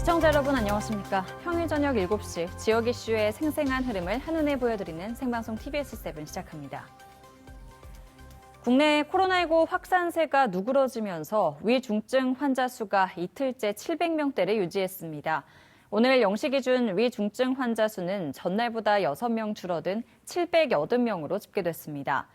시청자 여러분 안녕하십니까. 평일 저녁 7시 지역 이슈의 생생한 흐름을 한눈에 보여드리는 생방송 TBS7 시작합니다. 국내 코로나19 확산세가 누그러지면서 위중증 환자 수가 이틀째 700명대를 유지했습니다. 오늘 0시 기준 위중증 환자 수는 전날보다 6명 줄어든 780명으로 집계됐습니다.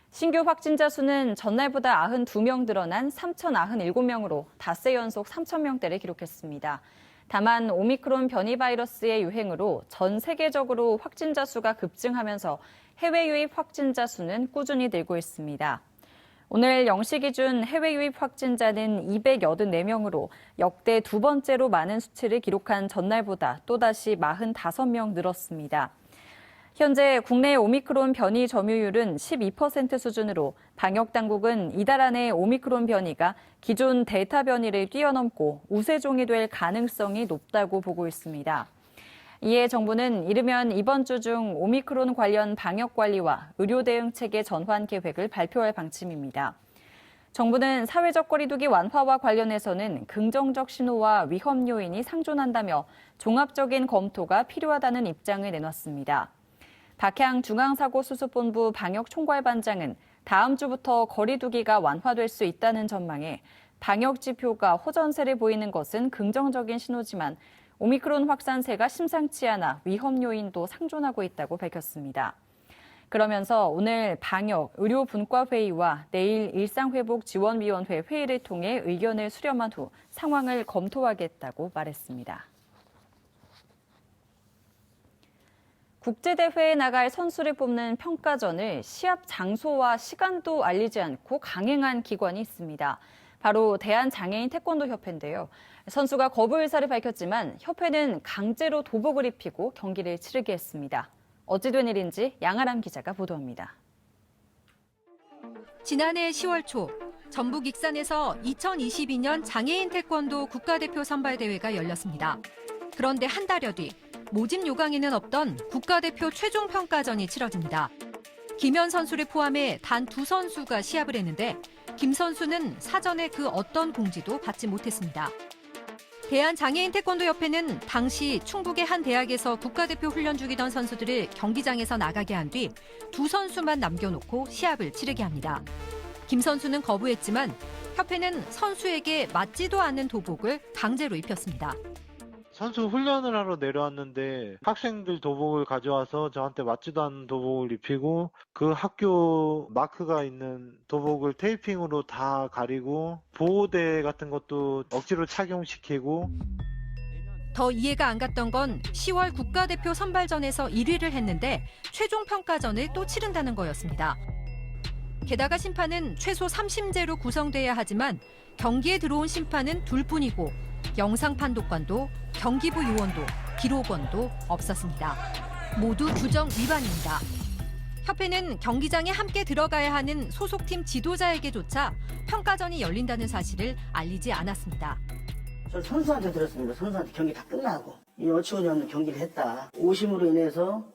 신규 확진자 수는 전날보다 92명 늘어난 3,097명으로 닷새 연속 3,000명대를 기록했습니다. 다만 오미크론 변이 바이러스의 유행으로 전 세계적으로 확진자 수가 급증하면서 해외 유입 확진자 수는 꾸준히 늘고 있습니다. 오늘 0시 기준 해외 유입 확진자는 284명으로 역대 두 번째로 많은 수치를 기록한 전날보다 또다시 45명 늘었습니다. 현재 국내 오미크론 변이 점유율은 12% 수준으로 방역당국은 이달 안에 오미크론 변이가 기존 델타 변이를 뛰어넘고 우세종이 될 가능성이 높다고 보고 있습니다. 이에 정부는 이르면 이번 주 중 오미크론 관련 방역관리와 의료대응체계 전환 계획을 발표할 방침입니다. 정부는 사회적 거리두기 완화와 관련해서는 긍정적 신호와 위험 요인이 상존한다며 종합적인 검토가 필요하다는 입장을 내놨습니다. 박향 중앙사고수습본부 방역총괄반장은 다음 주부터 거리두기가 완화될 수 있다는 전망에 방역 지표가 호전세를 보이는 것은 긍정적인 신호지만 오미크론 확산세가 심상치 않아 위험 요인도 상존하고 있다고 밝혔습니다. 그러면서 오늘 방역, 의료 분과회의와 내일 일상회복지원위원회 회의를 통해 의견을 수렴한 후 상황을 검토하겠다고 말했습니다. 국제대회에 나갈 선수를 뽑는 평가전을 시합 장소와 시간도 알리지 않고 강행한 기관이 있습니다. 바로 대한장애인 태권도협회인데요. 선수가 거부 의사를 밝혔지만 협회는 강제로 도복을 입히고 경기를 치르게 했습니다. 어찌 된 일인지 양아람 기자가 보도합니다. 지난해 10월 초 전북 익산에서 2022년 장애인 태권도 국가대표 선발대회가 열렸습니다. 그런데 한 달여 뒤 모집 요강에는 없던 국가대표 최종 평가전이 치러집니다. 김현 선수를 포함해 단 두 선수가 시합을 했는데 김 선수는 사전에 그 어떤 공지도 받지 못했습니다. 대한장애인 태권도협회는 당시 충북의 한 대학에서 국가대표 훈련 중이던 선수들을 경기장에서 나가게 한 뒤 두 선수만 남겨놓고 시합을 치르게 합니다. 김 선수는 거부했지만 협회는 선수에게 맞지도 않는 도복을 강제로 입혔습니다. 선수 훈련을 하러 내려왔는데 학생들 도복을 가져와서 저한테 맞지도 않는 도복을 입히고 그 학교 마크가 있는 도복을 테이핑으로 다 가리고 보호대 같은 것도 억지로 착용시키고. 더 이해가 안 갔던 건 10월 국가대표 선발전에서 1위를 했는데 최종 평가전을 또 치른다는 거였습니다. 게다가 심판은 최소 3심제로 구성돼야 하지만 경기에 들어온 심판은 둘뿐이고 영상 판독관도 경기부 요원도 기록원도 없었습니다. 모두 규정 위반입니다. 협회는 경기장에 함께 들어가야 하는 소속팀 지도자에게조차 평가전이 열린다는 사실을 알리지 않았습니다. 저 선수한테 들었습니다. 선수한테 경기 다 끝나고 이 어처구니 없는 경기를 했다. 오심으로 인해서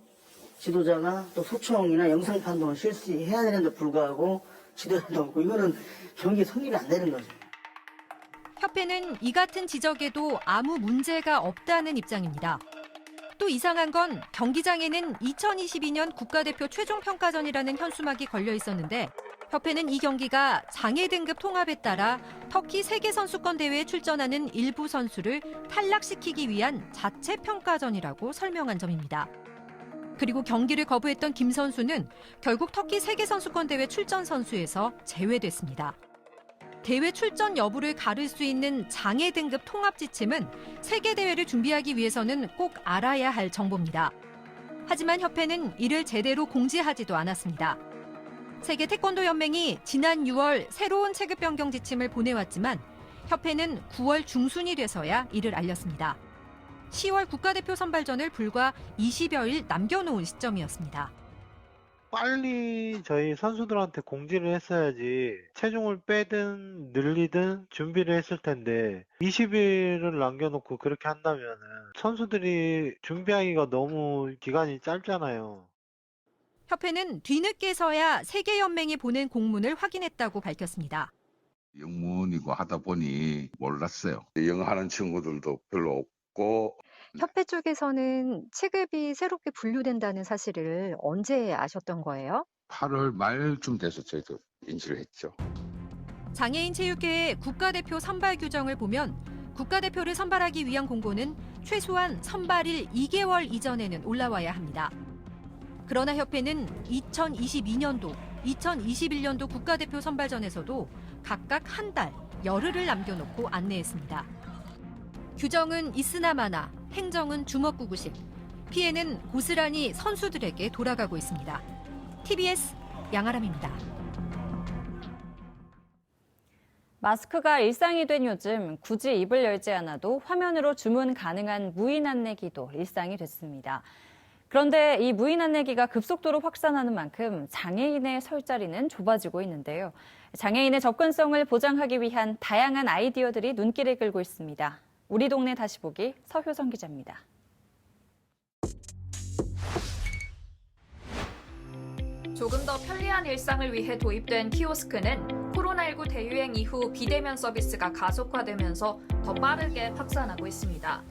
지도자가 또 소총이나 영상 판독을 실시해야 되는데 불구하고 지도자도 없고 이거는 경기 성립이 안 되는 거죠. 협회는 이 같은 지적에도 아무 문제가 없다는 입장입니다. 또 이상한 건 경기장에는 2022년 국가대표 최종평가전이라는 현수막이 걸려 있었는데 협회는 이 경기가 장애 등급 통합에 따라 터키 세계선수권대회에 출전하는 일부 선수를 탈락시키기 위한 자체 평가전이라고 설명한 점입니다. 그리고 경기를 거부했던 김 선수는 결국 터키 세계선수권대회 출전 선수에서 제외됐습니다. 대회 출전 여부를 가를 수 있는 장애 등급 통합 지침은 세계대회를 준비하기 위해서는 꼭 알아야 할 정보입니다. 하지만 협회는 이를 제대로 공지하지도 않았습니다. 세계 태권도 연맹이 지난 6월 새로운 체급 변경 지침을 보내왔지만 협회는 9월 중순이 돼서야 이를 알렸습니다. 10월 국가대표 선발전을 불과 20여일 남겨놓은 시점이었습니다. 빨리 저희 선수들한테 공지를 했어야지 체중을 빼든 늘리든 준비를 했을 텐데 20일을 남겨놓고 그렇게 한다면은 선수들이 준비하기가 너무 기간이 짧잖아요. 협회는 뒤늦게서야 세계연맹이 보낸 공문을 확인했다고 밝혔습니다. 영문이고 하다 보니 몰랐어요. 영어 하는 친구들도 별로 없고 협회 쪽에서는 체급이 새롭게 분류된다는 사실을 언제 아셨던 거예요? 8월 말쯤 돼서 저희도 인지를 했죠. 장애인 체육회의 국가대표 선발 규정을 보면 국가대표를 선발하기 위한 공고는 최소한 선발일 2개월 이전에는 올라와야 합니다. 그러나 협회는 2022년도, 2021년도 국가대표 선발전에서도 각각 한 달, 열흘을 남겨놓고 안내했습니다. 규정은 있으나 마나, 행정은 주먹구구식. 피해는 고스란히 선수들에게 돌아가고 있습니다. TBS 양아람입니다. 마스크가 일상이 된 요즘 굳이 입을 열지 않아도 화면으로 주문 가능한 무인 안내기도 일상이 됐습니다. 그런데 이 무인 안내기가 급속도로 확산하는 만큼 장애인의 설 자리는 좁아지고 있는데요. 장애인의 접근성을 보장하기 위한 다양한 아이디어들이 눈길을 끌고 있습니다. 우리 동네 다시 보기 서효성 기자입니다. 조금 더 편리한 일상을 위해 도입된 키오스크는 코로나19 대유행 이후 비대면 서비스가 가속화되면서 더 빠르게 확산하고 있습니다.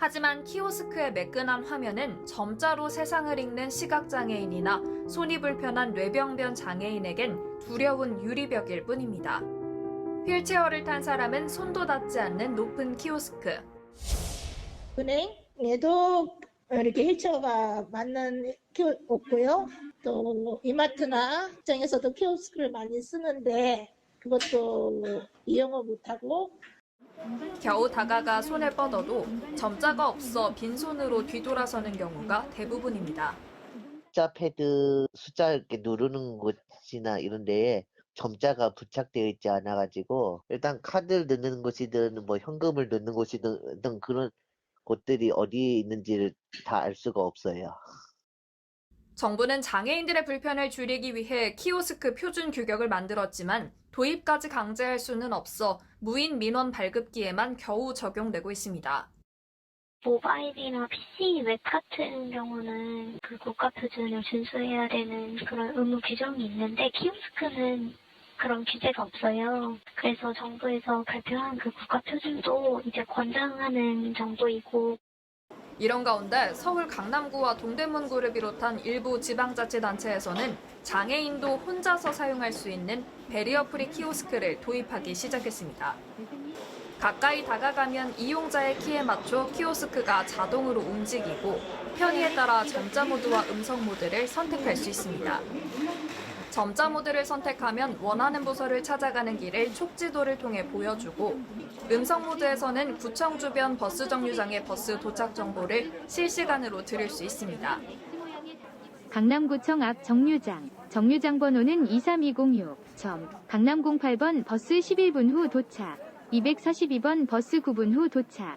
하지만 키오스크의 매끈한 화면은 점자로 세상을 읽는 시각장애인이나 손이 불편한 뇌병변 장애인에겐 두려운 유리벽일 뿐입니다. 휠체어를 탄 사람은 손도 닿지 않는 높은 키오스크. 은행에도 이렇게 휠체어가 맞는 없고요. 또 이마트나 시장에서도 키오스크를 많이 쓰는데 그것도 이용을 못하고 겨우 다가가 손을 뻗어도 점자가 없어 빈손으로 뒤돌아서는 경우가 대부분입니다. 숫자 패드 숫자 이렇게 누르는 곳이나 이런 데에 점자가 부착되어 있지 않아가지고 일단 카드를 넣는 곳이든 뭐 현금을 넣는 곳이든 그런 곳들이 어디에 있는지를 다 알 수가 없어요. 정부는 장애인들의 불편을 줄이기 위해 키오스크 표준 규격을 만들었지만 도입까지 강제할 수는 없어 무인 민원 발급기에만 겨우 적용되고 있습니다. 모바일이나 PC, 웹 같은 경우는 그 국가 표준을 준수해야 되는 그런 의무 규정이 있는데 키오스크는 그런 규제가 없어요. 그래서 정부에서 발표한 그 국가 표준도 이제 권장하는 정도이고. 이런 가운데 서울 강남구와 동대문구를 비롯한 일부 지방자치단체에서는 장애인도 혼자서 사용할 수 있는 배리어 프리 키오스크를 도입하기 시작했습니다. 가까이 다가가면 이용자의 키에 맞춰 키오스크가 자동으로 움직이고 편의에 따라 점자 모드와 음성 모드를 선택할 수 있습니다. 점자 모드를 선택하면 원하는 부서를 찾아가는 길을 촉지도를 통해 보여주고 음성 모드에서는 구청 주변 버스 정류장의 버스 도착 정보를 실시간으로 들을 수 있습니다. 강남구청 앞 정류장, 정류장 번호는 23206, 강남 08번 버스 11분 후 도착, 242번 버스 9분 후 도착.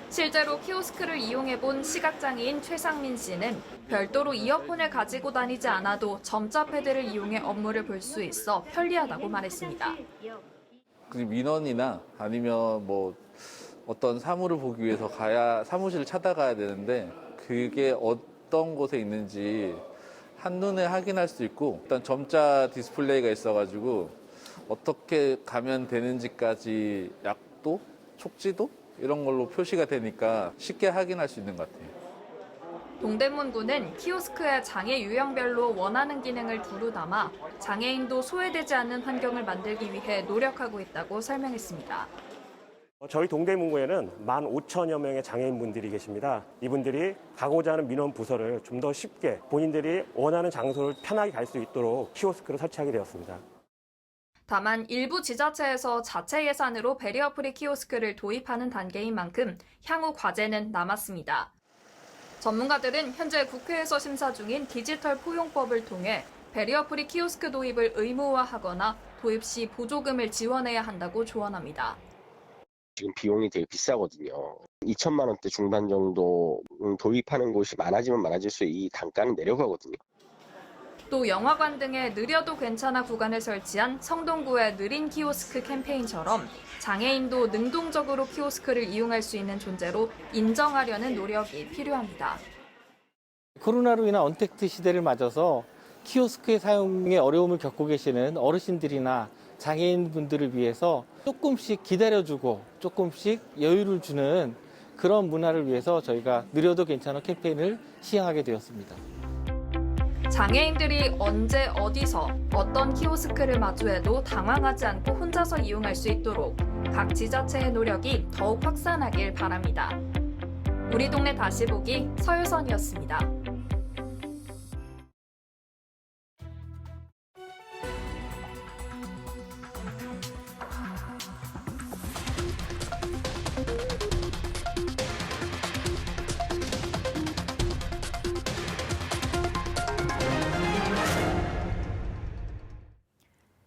실제로 키오스크를 이용해본 시각장애인 최상민 씨는 별도로 이어폰을 가지고 다니지 않아도 점자 패드를 이용해 업무를 볼 수 있어 편리하다고 말했습니다. 민원이나 아니면 뭐 어떤 사무를 보기 위해서 사무실을 찾아가야 되는데 그게 어떤 곳에 있는지 한눈에 확인할 수 있고 일단 점자 디스플레이가 있어가지고 어떻게 가면 되는지까지 약도, 촉지도 이런 걸로 표시가 되니까 쉽게 확인할 수 있는 것 같아요. 동대문구는 키오스크의 장애 유형별로 원하는 기능을 두루 담아 장애인도 소외되지 않는 환경을 만들기 위해 노력하고 있다고 설명했습니다. 저희 동대문구에는 15,000여 명의 장애인분들이 계십니다. 이분들이 가고자 하는 민원 부서를 좀 더 쉽게 본인들이 원하는 장소를 편하게 갈 수 있도록 키오스크를 설치하게 되었습니다. 다만 일부 지자체에서 자체 예산으로 배리어 프리 키오스크를 도입하는 단계인 만큼 향후 과제는 남았습니다. 전문가들은 현재 국회에서 심사 중인 디지털 포용법을 통해 배리어 프리 키오스크 도입을 의무화하거나 도입 시 보조금을 지원해야 한다고 조언합니다. 지금 비용이 되게 비싸거든요. 2천만 원대 중반 정도 도입하는 곳이 많아지면 많아질수록 이 단가는 내려가거든요. 또 영화관 등의 느려도 괜찮아 구간을 설치한 성동구의 느린 키오스크 캠페인처럼 장애인도 능동적으로 키오스크를 이용할 수 있는 존재로 인정하려는 노력이 필요합니다. 코로나로 인한 언택트 시대를 맞아서 키오스크의 사용에 어려움을 겪고 계시는 어르신들이나 장애인분들을 위해서 조금씩 기다려주고 조금씩 여유를 주는 그런 문화를 위해서 저희가 느려도 괜찮아 캠페인을 시행하게 되었습니다. 장애인들이 언제 어디서 어떤 키오스크를 마주해도 당황하지 않고 혼자서 이용할 수 있도록 각 지자체의 노력이 더욱 확산하길 바랍니다. 우리 동네 다시 보기 서유선이었습니다.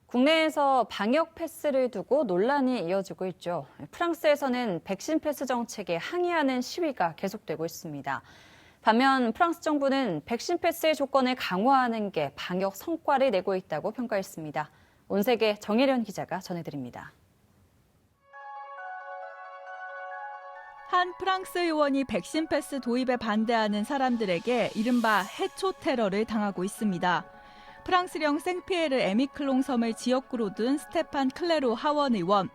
국내에서 방역 패스를 두고 논란이 이어지고 있죠. 프랑스에서는 백신 패스 정책에 항의하는 시위가 계속되고 있습니다. 반면 프랑스 정부는 백신 패스의 조건을 강화하는 게 방역 성과를 내고 있다고 평가했습니다. 온세계 정혜련 기자가 전해드립니다. 한 프랑스 의원이 백신 패스 도입에 반대하는 사람들에게 이른바 해초 테러를 당하고 있습니다. 프랑스령 생피에르 에미클롱 섬을 지역구로 둔 스테판 클레로 하원 의원.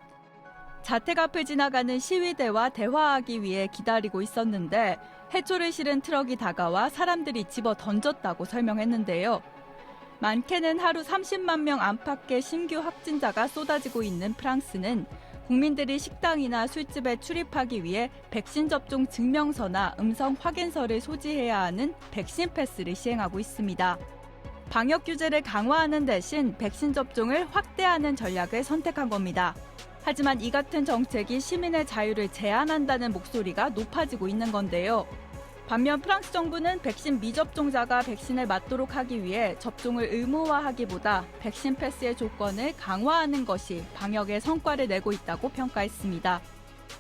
자택 앞을 지나가는 시위대와 대화하기 위해 기다리고 있었는데 해초를 실은 트럭이 다가와 사람들이 집어 던졌다고 설명했는데요. 많게는 하루 30만 명 안팎의 신규 확진자가 쏟아지고 있는 프랑스는 국민들이 식당이나 술집에 출입하기 위해 백신 접종 증명서나 음성 확인서를 소지해야 하는 백신 패스를 시행하고 있습니다. 방역 규제를 강화하는 대신 백신 접종을 확대하는 전략을 선택한 겁니다. 하지만 이 같은 정책이 시민의 자유를 제한한다는 목소리가 높아지고 있는 건데요. 반면 프랑스 정부는 백신 미접종자가 백신을 맞도록 하기 위해 접종을 의무화하기보다 백신 패스의 조건을 강화하는 것이 방역의 성과를 내고 있다고 평가했습니다.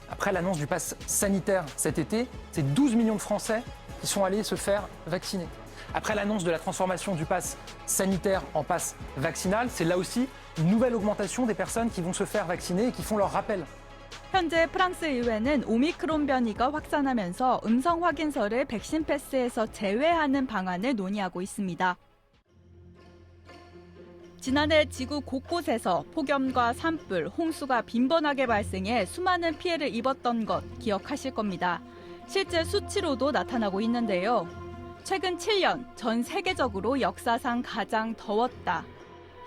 Après l'annonce du pass sanitaire cet été, c'est 12 millions de Français qui sont allés se faire vacciner. Après l'annonce de la transformation du pass sanitaire en pass vaccinal, c'est là aussi une nouvelle augmentation des personnes qui vont se faire vacciner et qui font leur rappel. 현재 프랑스 의회는 오미크론 변이가 확산하면서 음성 확인서를 백신 패스에서 제외하는 방안을 논의하고 있습니다. 지난해 지구 곳곳에서 폭염과 산불, 홍수가 빈번하게 발생해 수많은 피해를 입었던 것 기억하실 겁니다. 실제 수치로도 나타나고 있는데요. 최근 7년 전 세계적으로 역사상 가장 더웠다.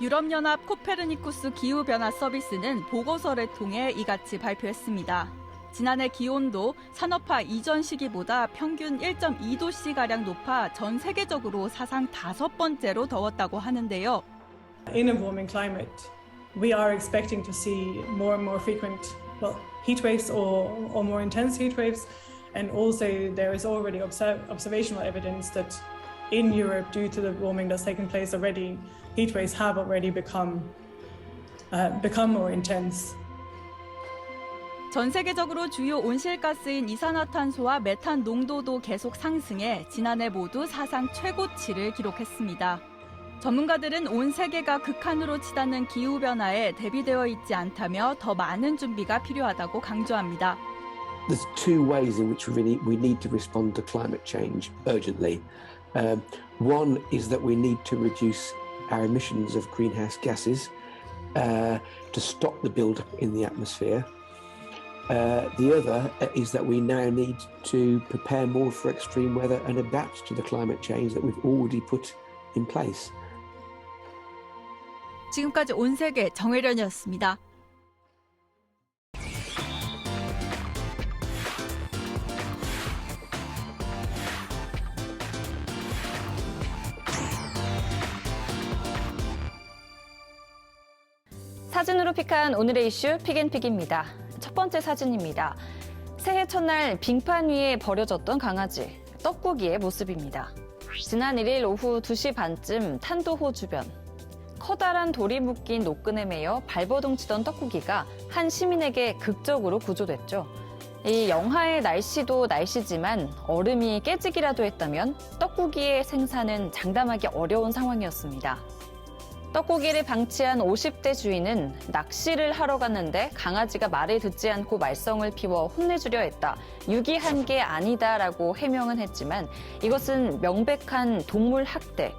유럽연합 코페르니쿠스 기후변화 서비스는 보고서를 통해 이같이 발표했습니다. 지난해 기온도 산업화 이전 시기보다 평균 1.2도씨가량 높아 전 세계적으로 사상 5번째로 더웠다고 하는데요. In a warming climate, we are expecting to see more and more frequent heat waves or more intense heat waves. And also there is already observational evidence that in Europe, due to the warming that's taken place already, heat waves have already become more intense. 전 세계적으로 주요 온실가스인 이산화탄소와 메탄 농도도 계속 상승해 지난해 모두 사상 최고치를 기록했습니다. 전문가들은 온 세계가 극한으로 치닫는 기후변화에 대비되어 있지 않다며 더 많은 준비가 필요하다고 강조합니다. There's two ways in which we need to respond to climate change urgently. One is that we need to reduce our emissions of greenhouse gases to stop the build-up in the atmosphere. The other is that we now need to prepare more for extreme weather and adapt to the climate change that we've already put in place. 지금까지 온세계 정혜련이었습니다. 사진으로 픽한 오늘의 이슈 픽앤픽입니다. 첫 번째 사진입니다. 새해 첫날 빙판 위에 버려졌던 강아지, 떡국이의 모습입니다. 지난 1일 오후 2시 반쯤 탄도호 주변. 커다란 돌이 묶인 노끈에 매여 발버둥 치던 떡국이가 한 시민에게 극적으로 구조됐죠. 이 영하의 날씨도 날씨지만 얼음이 깨지기라도 했다면 떡국이의 생사는 장담하기 어려운 상황이었습니다. 떡고기를 방치한 50대 주인은 낚시를 하러 갔는데 강아지가 말을 듣지 않고 말썽을 피워 혼내주려 했다. 유기한 게 아니다라고 해명은 했지만 이것은 명백한 동물 학대,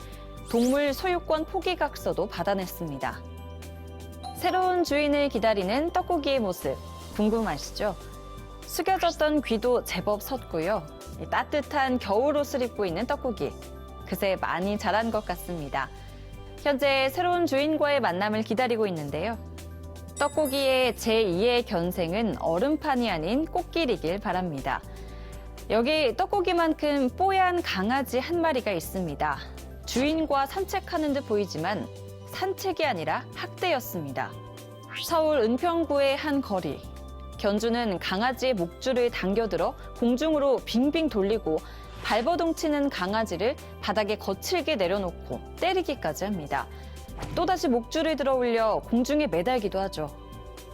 동물 소유권 포기각서도 받아냈습니다. 새로운 주인을 기다리는 떡고기의 모습 궁금하시죠? 숙여졌던 귀도 제법 섰고요. 따뜻한 겨울 옷을 입고 있는 떡국이 그새 많이 자란 것 같습니다. 현재 새로운 주인과의 만남을 기다리고 있는데요. 떡국이의 제2의 견생은 얼음판이 아닌 꽃길이길 바랍니다. 여기 떡국이만큼 뽀얀 강아지 한 마리가 있습니다. 주인과 산책하는 듯 보이지만 산책이 아니라 학대였습니다. 서울 은평구의 한 거리. 견주는 강아지의 목줄을 당겨들어 공중으로 빙빙 돌리고 발버둥치는 강아지를 바닥에 거칠게 내려놓고 때리기까지 합니다. 또다시 목줄을 들어 올려 공중에 매달기도 하죠.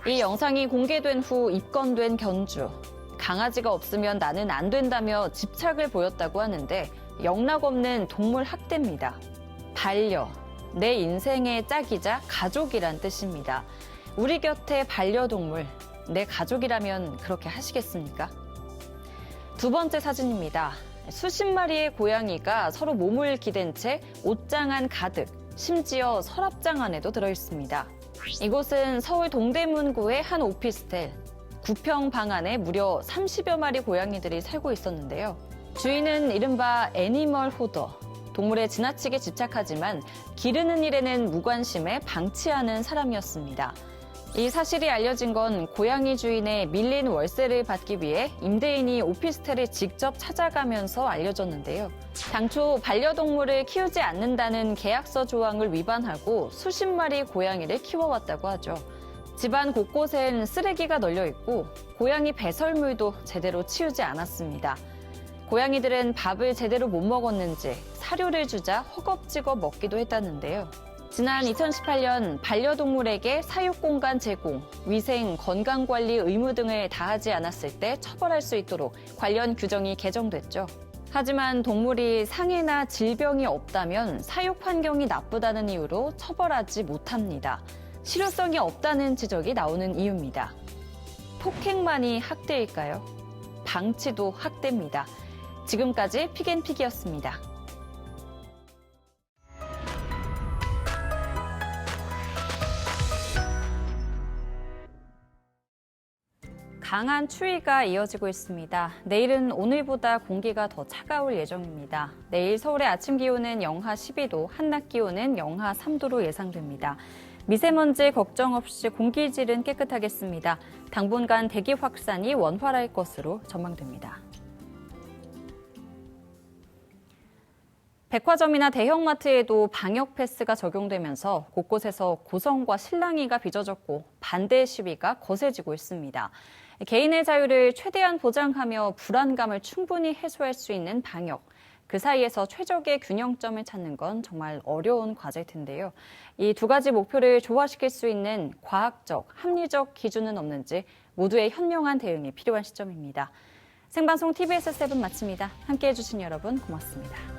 이 영상이 공개된 후 입건된 견주. 강아지가 없으면 나는 안 된다며 집착을 보였다고 하는데 영락없는 동물 학대입니다. 반려, 내 인생의 짝이자 가족이란 뜻입니다. 우리 곁에 반려동물, 내 가족이라면 그렇게 하시겠습니까? 두 번째 사진입니다. 수십 마리의 고양이가 서로 몸을 기댄 채 옷장 안 가득, 심지어 서랍장 안에도 들어있습니다. 이곳은 서울 동대문구의 한 오피스텔. 9평 방 안에 무려 30여 마리 고양이들이 살고 있었는데요. 주인은 이른바 애니멀 호더. 동물에 지나치게 집착하지만 기르는 일에는 무관심해 방치하는 사람이었습니다. 이 사실이 알려진 건 고양이 주인의 밀린 월세를 받기 위해 임대인이 오피스텔을 직접 찾아가면서 알려졌는데요. 당초 반려동물을 키우지 않는다는 계약서 조항을 위반하고 수십 마리 고양이를 키워왔다고 하죠. 집안 곳곳엔 쓰레기가 널려 있고 고양이 배설물도 제대로 치우지 않았습니다. 고양이들은 밥을 제대로 못 먹었는지 사료를 주자 허겁지겁 먹기도 했다는데요. 지난 2018년 반려동물에게 사육공간 제공, 위생, 건강관리 의무 등을 다하지 않았을 때 처벌할 수 있도록 관련 규정이 개정됐죠. 하지만 동물이 상해나 질병이 없다면 사육 환경이 나쁘다는 이유로 처벌하지 못합니다. 실효성이 없다는 지적이 나오는 이유입니다. 폭행만이 학대일까요? 방치도 학대입니다. 지금까지 픽앤픽이었습니다. 강한 추위가 이어지고 있습니다. 내일은 오늘보다 공기가 더 차가울 예정입니다. 내일 서울의 아침 기온은 영하 12도, 한낮 기온은 영하 3도로 예상됩니다. 미세먼지 걱정 없이 공기질은 깨끗하겠습니다. 당분간 대기 확산이 원활할 것으로 전망됩니다. 백화점이나 대형마트에도 방역 패스가 적용되면서 곳곳에서 고성과 실랑이가 빚어졌고 반대 시위가 거세지고 있습니다. 개인의 자유를 최대한 보장하며 불안감을 충분히 해소할 수 있는 방역. 그 사이에서 최적의 균형점을 찾는 건 정말 어려운 과제일 텐데요. 이 두 가지 목표를 조화시킬 수 있는 과학적, 합리적 기준은 없는지 모두의 현명한 대응이 필요한 시점입니다. 생방송 TBS7 마칩니다. 함께해 주신 여러분 고맙습니다.